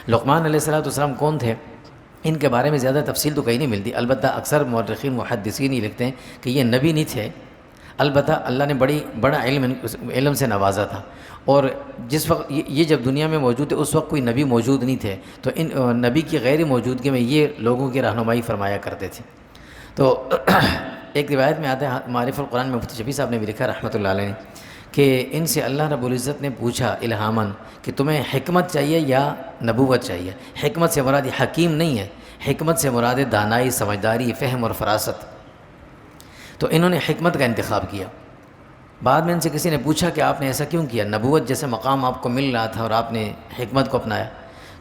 لقمان علیہ السلام کون تھے؟ ان کے بارے میں زیادہ تفصیل تو کہیں نہیں ملتی، البتہ اکثر مورخین محدثین ہی لکھتے ہیں کہ یہ نبی نہیں تھے، البتہ اللہ نے بڑا علم سے نوازا تھا، اور جس وقت یہ جب دنیا میں موجود تھے اس وقت کوئی نبی موجود نہیں تھے، تو ان نبی کی غیر موجودگی میں یہ لوگوں کی رہنمائی فرمایا کرتے تھے۔ تو ایک روایت میں آتا ہے، معارف القرآن میں مفتی شفیع صاحب نے بھی لکھا رحمۃ اللہ علیہ نے، کہ ان سے اللہ رب العزت نے پوچھا الہاماً کہ تمہیں حکمت چاہیے یا نبوت چاہیے؟ حکمت سے مراد حکیم نہیں ہے، حکمت سے مراد دانائی، سمجھداری، فہم اور فراست۔ تو انہوں نے حکمت کا انتخاب کیا۔ بعد میں ان سے کسی نے پوچھا کہ آپ نے ایسا کیوں کیا؟ نبوت جیسے مقام آپ کو مل رہا تھا اور آپ نے حکمت کو اپنایا۔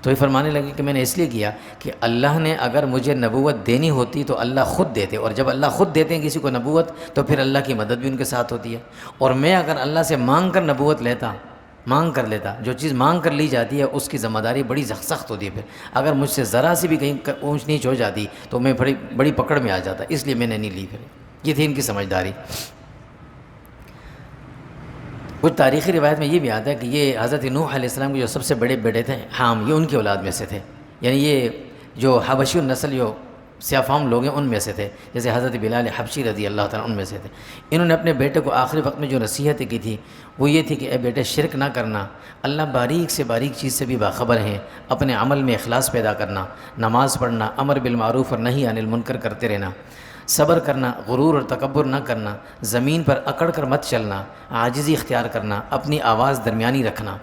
تو یہ فرمانے لگے کہ میں نے اس لیے کیا کہ اللہ نے اگر مجھے نبوت دینی ہوتی تو اللہ خود دیتے، اور جب اللہ خود دیتے ہیں کسی کو نبوت تو پھر اللہ کی مدد بھی ان کے ساتھ ہوتی ہے، اور میں اگر اللہ سے مانگ کر نبوت مانگ کر لیتا، جو چیز مانگ کر لی جاتی ہے اس کی ذمہ داری بڑی سخت ہوتی ہے، پھر اگر مجھ سے ذرا سی بھی کہیں اونچ نیچ ہو جاتی تو میں بڑی پکڑ میں آ جاتا، اس لیے میں نے نہیں لی۔ پھر یہ تھی ان کی سمجھداری۔ کچھ تاریخی روایت میں یہ بھی آتا ہے کہ یہ حضرت نوح علیہ السلام کے جو سب سے بڑے بیٹے تھے حام، یہ ان کی اولاد میں سے تھے، یعنی یہ جو حبشی النسل جو سیاہ فام لوگ ہیں ان میں سے تھے، جیسے حضرت بلال حبشی رضی اللہ تعالیٰ ان میں سے تھے۔ انہوں نے اپنے بیٹے کو آخری وقت میں جو نصیحت کی تھی وہ یہ تھی کہ اے بیٹے شرک نہ کرنا، اللہ باریک سے باریک چیز سے بھی باخبر ہیں، اپنے عمل میں اخلاص پیدا کرنا، نماز پڑھنا، امر بالمعروف اور نہی عن المنکر کرتے رہنا، صبر کرنا، غرور اور تکبر نہ کرنا، زمین پر اکڑ کر مت چلنا، عاجزی اختیار کرنا، اپنی آواز درمیانی رکھنا،